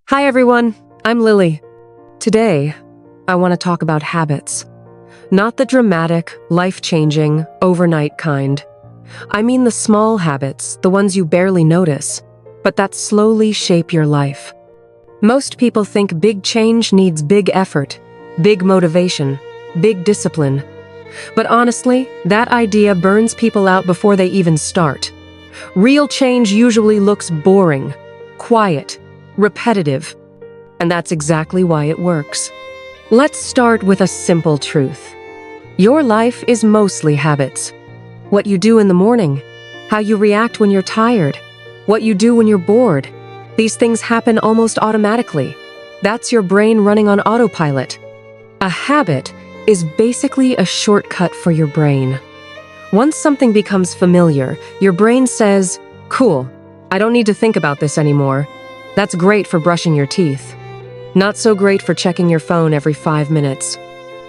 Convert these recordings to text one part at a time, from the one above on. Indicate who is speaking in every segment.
Speaker 1: Hi everyone, I'm Lily. Today, I want to talk about habits. Not the dramatic, life-changing, overnight kind. I mean the small habits, the ones you barely notice, but that slowly shape your life. Most people think big change needs big effort, big motivation, big discipline. But honestly, that idea burns people out before they even start. Real change usually looks boring, quiet, repetitive, and that's exactly why it works. Let's start with a simple truth. Your life is mostly habits. What you do in the morning, how you react when you're tired, what you do when you're bored. These things happen almost automatically. That's your brain running on autopilot. A habit is basically a shortcut for your brain. Once something becomes familiar, your brain says, "Cool, I don't need to think about this anymore." That's great for brushing your teeth. Not so great for checking your phone every 5 minutes.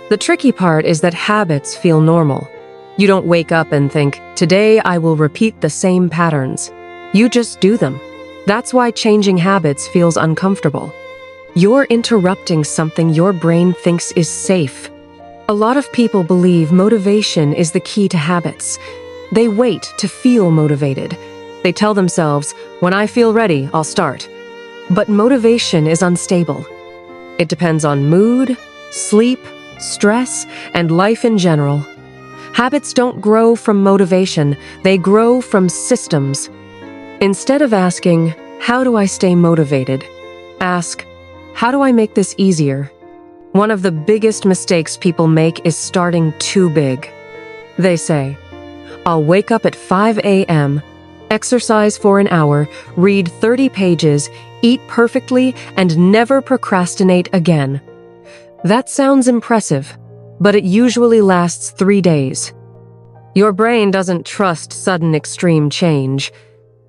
Speaker 1: The tricky part is that habits feel normal. You don't wake up and think, "Today I will repeat the same patterns." You just do them. That's why changing habits feels uncomfortable. You're interrupting something your brain thinks is safe. A lot of people believe motivation is the key to habits. They wait to feel motivated. They tell themselves, "When I feel ready, I'll start." But motivation is unstable. It depends on mood, sleep, stress, and life in general. Habits don't grow from motivation, they grow from systems. Instead of asking, "How do I stay motivated?" ask, "How do I make this easier?" One of the biggest mistakes people make is starting too big. They say, "I'll wake up at 5 a.m., exercise for an hour, read 30 pages, eat perfectly, and never procrastinate again." That sounds impressive, but it usually lasts 3 days. Your brain doesn't trust sudden extreme change.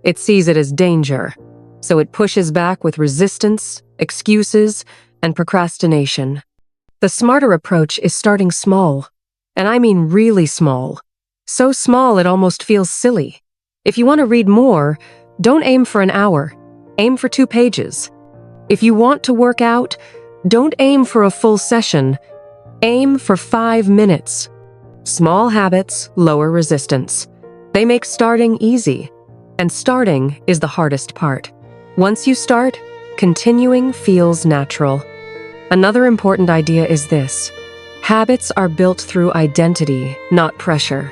Speaker 1: It sees it as danger, so it pushes back with resistance, excuses, and procrastination. The smarter approach is starting small, and I mean really small. So small it almost feels silly. If you want to read more, don't aim for an hour. Aim for 2 pages. If you want to work out, don't aim for a full session. Aim for 5 minutes. Small habits lower resistance. They make starting easy. And starting is the hardest part. Once you start, continuing feels natural. Another important idea is this. Habits are built through identity, not pressure.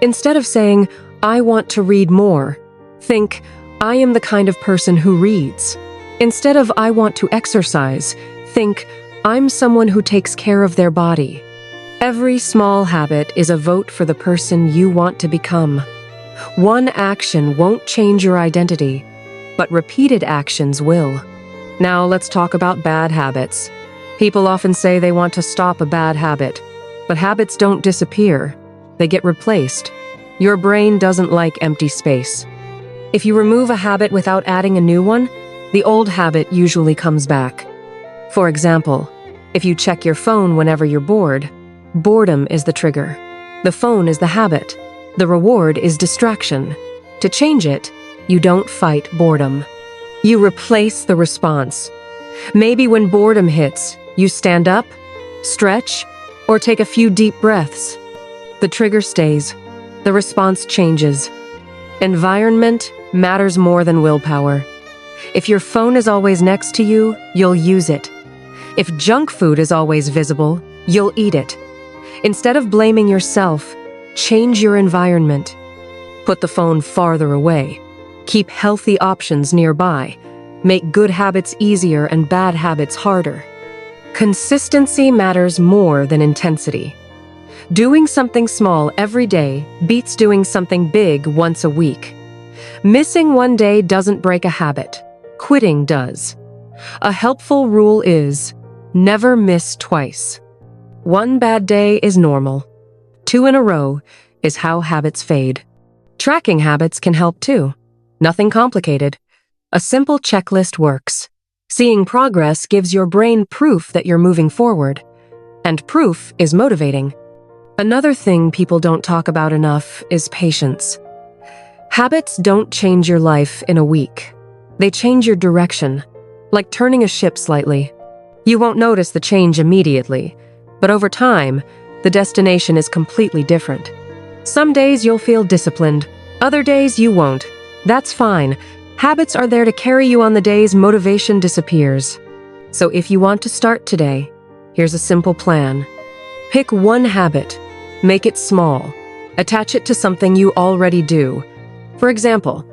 Speaker 1: Instead of saying, "I want to read more," think, "I am the kind of person who reads." Instead of "I want to exercise," think, "I'm someone who takes care of their body." Every small habit is a vote for the person you want to become. One action won't change your identity, but repeated actions will. Now let's talk about bad habits. People often say they want to stop a bad habit, but habits don't disappear. They get replaced. Your brain doesn't like empty space. If you remove a habit without adding a new one, the old habit usually comes back. For example, if you check your phone whenever you're bored, boredom is the trigger. The phone is the habit. The reward is distraction. To change it, you don't fight boredom. You replace the response. Maybe when boredom hits, you stand up, stretch, or take a few deep breaths. The trigger stays. The response changes. Environment matters more than willpower. If your phone is always next to you, you'll use it. If junk food is always visible, you'll eat it. Instead of blaming yourself, change your environment. Put the phone farther away. Keep healthy options nearby. Make good habits easier and bad habits harder. Consistency matters more than intensity. Doing something small every day beats doing something big once a week. Missing one day doesn't break a habit. Quitting does. A helpful rule is, never miss twice. One bad day is normal. 2 in a row is how habits fade. Tracking habits can help too. Nothing complicated. A simple checklist works. Seeing progress gives your brain proof that you're moving forward. And proof is motivating. Another thing people don't talk about enough is patience. Habits don't change your life in a week. They change your direction. like turning a ship slightly. You won't notice the change immediately, but over time, the destination is completely different. Some days you'll feel disciplined, other days you won't. That's fine. Habits are there to carry you on the days motivation disappears. So if you want to start today, here's a simple plan. Pick one habit, make it small, attach it to something you already do. For example,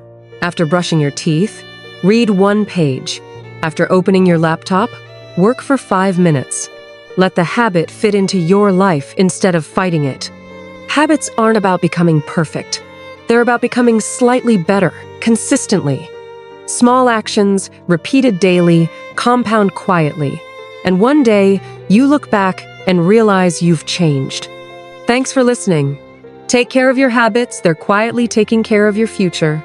Speaker 1: after brushing your teeth, read 1 page. After opening your laptop, work for 5 minutes. Let the habit fit into your life instead of fighting it. Habits aren't about becoming perfect. They're about becoming slightly better, consistently. Small actions, repeated daily, compound quietly. And one day, you look back and realize you've changed. Thanks for listening. Take care of your habits, they're quietly taking care of your future.